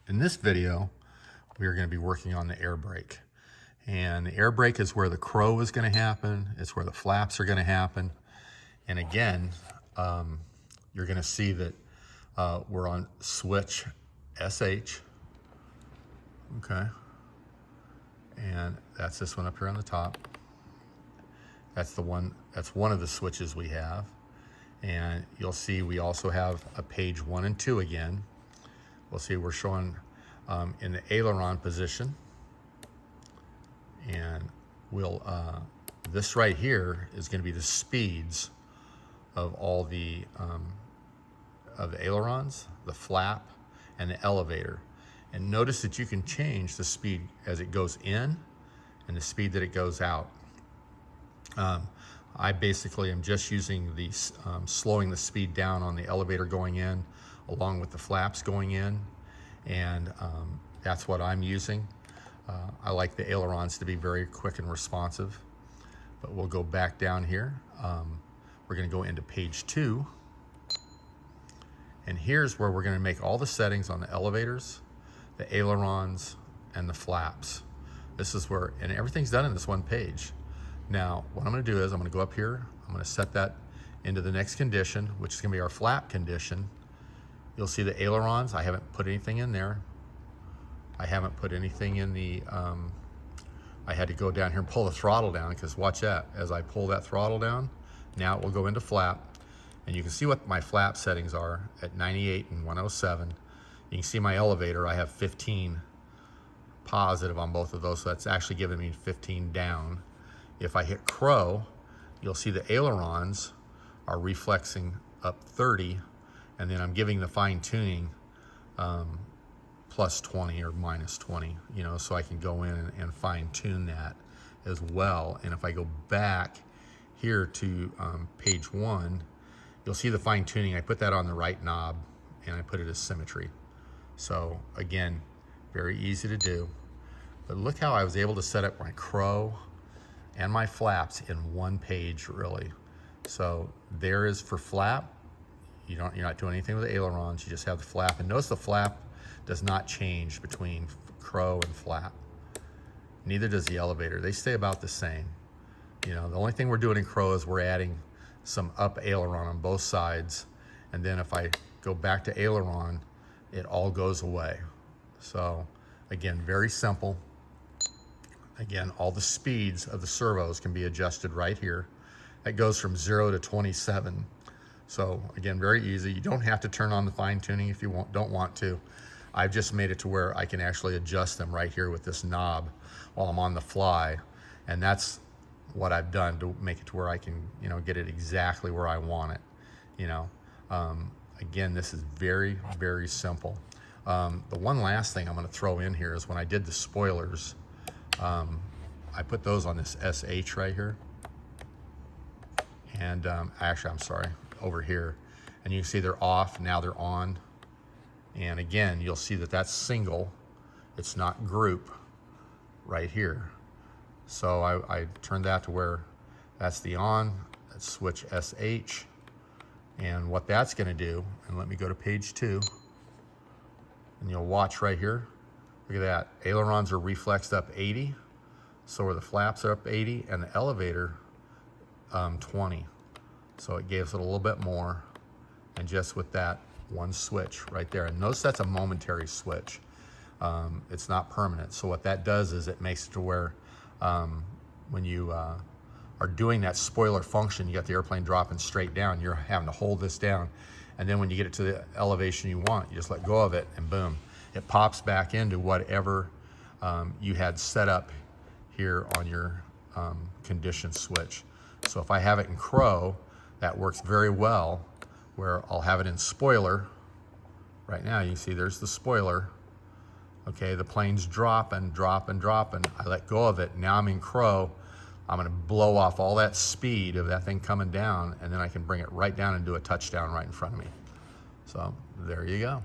In this video, we are going to be working on the air brake. And the air brake is where the crow is going to happen. It's where the flaps are going to happen. And again, you're going to see that we're on switch SH. Okay. And that's this one up here on the top. That's one of the switches we have. And you'll see we also have a page 1 and 2 again. We'll see we're showing in the aileron position. And we'll, this right here is going to be the speeds of all the ailerons, the flap, and the elevator. And notice that you can change the speed as it goes in and the speed that it goes out. I basically am just using the slowing the speed down on the elevator going in along with the flaps going in, and that's what I'm using. I like the ailerons to be very quick and responsive, but we'll go back down here. We're going to go into page 2, and here's where we're going to make all the settings on the elevators, the ailerons, and the flaps. This is where, and everything's done in this one page. Now, what I'm going to do is I'm going to go up here. I'm going to set that into the next condition, which is going to be our flap condition. You'll see the ailerons. I haven't put anything in there. I haven't put anything in the, I had to go down here and pull the throttle down, because watch that. As I pull that throttle down, now it will go into flap. And you can see what my flap settings are at 98 and 107. You can see my elevator, I have 15 positive on both of those, so that's actually giving me 15 down. If I hit crow, you'll see the ailerons are reflexing up 30, and then I'm giving the fine tuning plus 20 or minus 20, you know, so I can go in and fine tune that as well. And if I go back here to page 1, you'll see the fine tuning. I put that on the right knob and I put it as symmetry. So again, very easy to do. But look how I was able to set up my crow and my flaps in one page, really. So there is for flap. You're not doing anything with the ailerons. You just have the flap. And notice the flap does not change between crow and flap. Neither does the elevator. They stay about the same. You know, the only thing we're doing in crow is we're adding some up aileron on both sides. And then if I go back to aileron, it all goes away. So again, very simple. Again, all the speeds of the servos can be adjusted right here. That goes from 0 to 27. So again, very easy. You don't have to turn on the fine tuning if you don't want to. I've just made it to where I can actually adjust them right here with this knob while I'm on the fly. And that's what I've done to make it to where I can, you know, get it exactly where I want it. You know, again, this is very, very simple. The one last thing I'm going to throw in here is when I did the spoilers, I put those on this SH right here. And actually, I'm sorry, over here. And you can see they're off, now they're on. And again, you'll see that that's single. It's not group right here. So I turned that to where that's the on, let's switch SH. And what that's gonna do, and let me go to page 2, and you'll watch right here. Look at that, ailerons are reflexed up 80, so are the flaps are up 80, and the elevator 20. So it gives it a little bit more, and just with that one switch right there. And notice that's a momentary switch. It's not permanent. So what that does is it makes it to where when you are doing that spoiler function, you got the airplane dropping straight down, you're having to hold this down. And then when you get it to the elevation you want, you just let go of it and boom, it pops back into whatever you had set up here on your condition switch. So if I have it in crow, that works very well, where I'll have it in spoiler. Right now, you see there's the spoiler. Okay, the plane's dropping. I let go of it. Now I'm in crow. I'm gonna blow off all that speed of that thing coming down, and then I can bring it right down and do a touchdown right in front of me. So there you go.